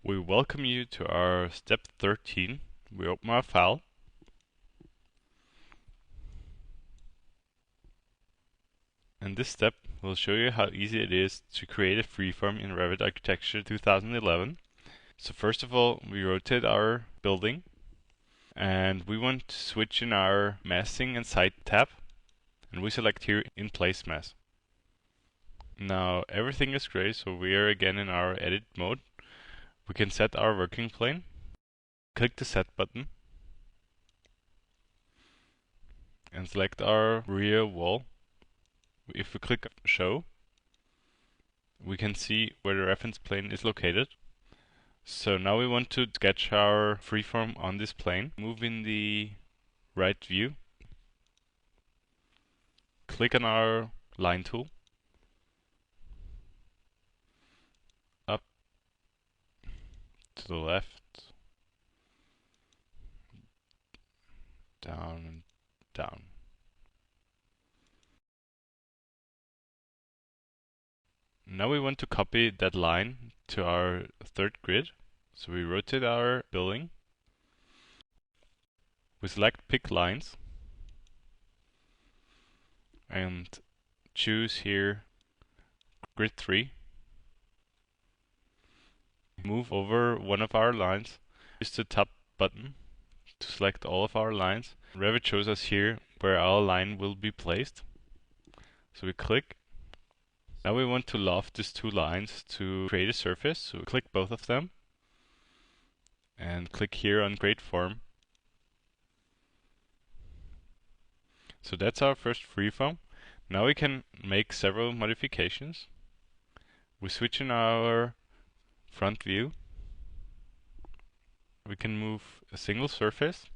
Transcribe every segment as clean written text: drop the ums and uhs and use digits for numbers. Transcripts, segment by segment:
We welcome you to our step 13. We open our file. And this step will show you how easy it is to create a freeform in Revit Architecture 2011. So first of all, we rotate our building and we want to switch in our massing and site tab, and we select here in place mass. Now everything is gray, so we are again in our edit mode. We can set our working plane. Click the set button and select our rear wall. If we click show, we can see where the reference plane is located. So now we want to sketch our freeform on this plane. Move in the right view. Click on our line tool. Up to the left. Down and down. Now we want to copy that line to our third grid. So we rotate our building. We select pick lines and choose here grid 3. Move over one of our lines. Use the top button to select all of our lines. Revit shows us here where our line will be placed. So we click. Now we want to loft these two lines to create a surface. So we click both of them and click here on create form. So that's our first freeform. Now we can make several modifications. We switch in our front view. We can move a single surface,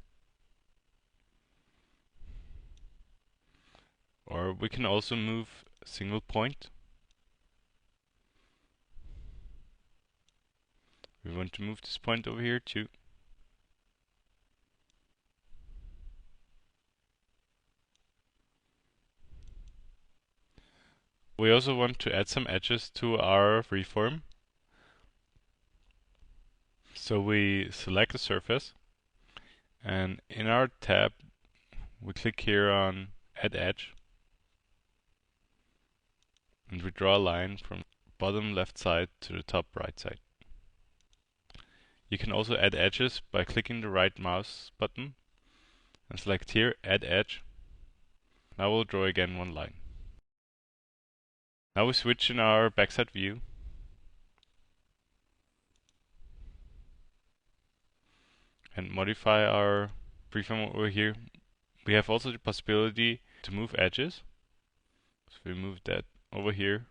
or we can also move a single point. We want to move this point over here too. We also want to add some edges to our freeform. So we select the surface, and in our tab we click here on add edge, and we draw a line from bottom left side to the top right side. You can also add edges by clicking the right mouse button and select here add edge. Now we'll draw again one line. Now we switch in our backside view. And modify our freeform over here. We have also the possibility to move edges. So we move that over here.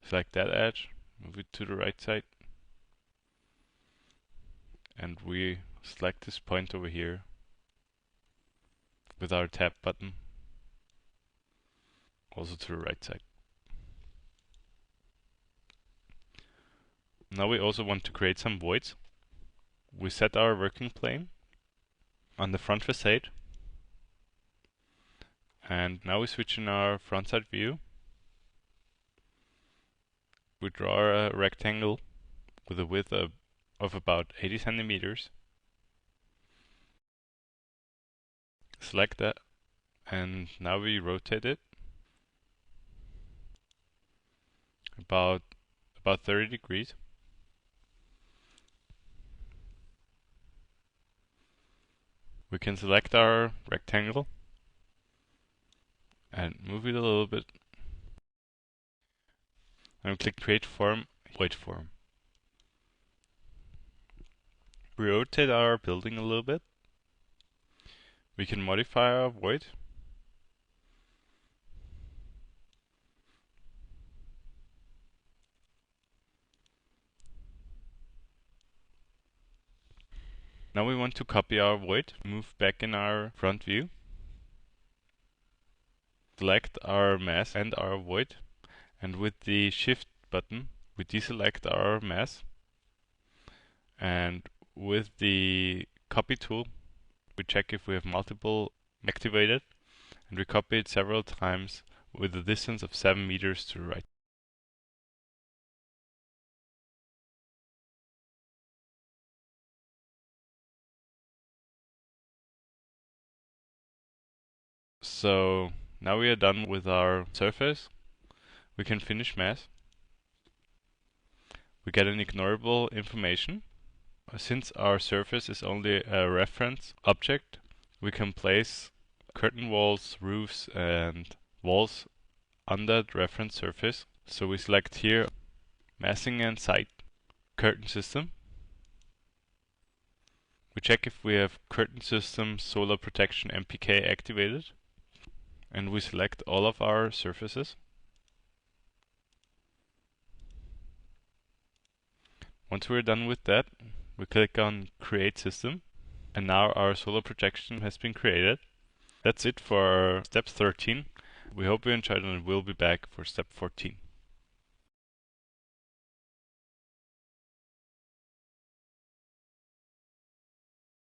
Select that edge, move it to the right side. And we select this point over here with our tab button, also to the right side. Now we also want to create some voids. We set our working plane on the front facade. And now we switch in our front side view. We draw a rectangle with a width of about 80 centimeters. Select that, and now we rotate it about 30 degrees. We can select our rectangle and move it a little bit, and click create form, void form. We rotate our building a little bit. We can modify our void. Now we want to copy our void, move back in our front view. Select our mass and our void, and with the shift button we deselect our mass, and with the copy tool we check if we have multiple activated, and we copy it several times with a distance of 7 meters to the right. So now we are done with our surface. We can finish mask. We get an ignorable information. Since our surface is only a reference object, we can place curtain walls, roofs, and walls on that reference surface. So we select here masking and site curtain system. We check if we have curtain system solar protection MPK activated, and we select all of our surfaces. Once we're done with that, we click on Create System, and now our solar protection has been created. That's it for step 13. We hope you enjoyed, and we'll be back for step 14.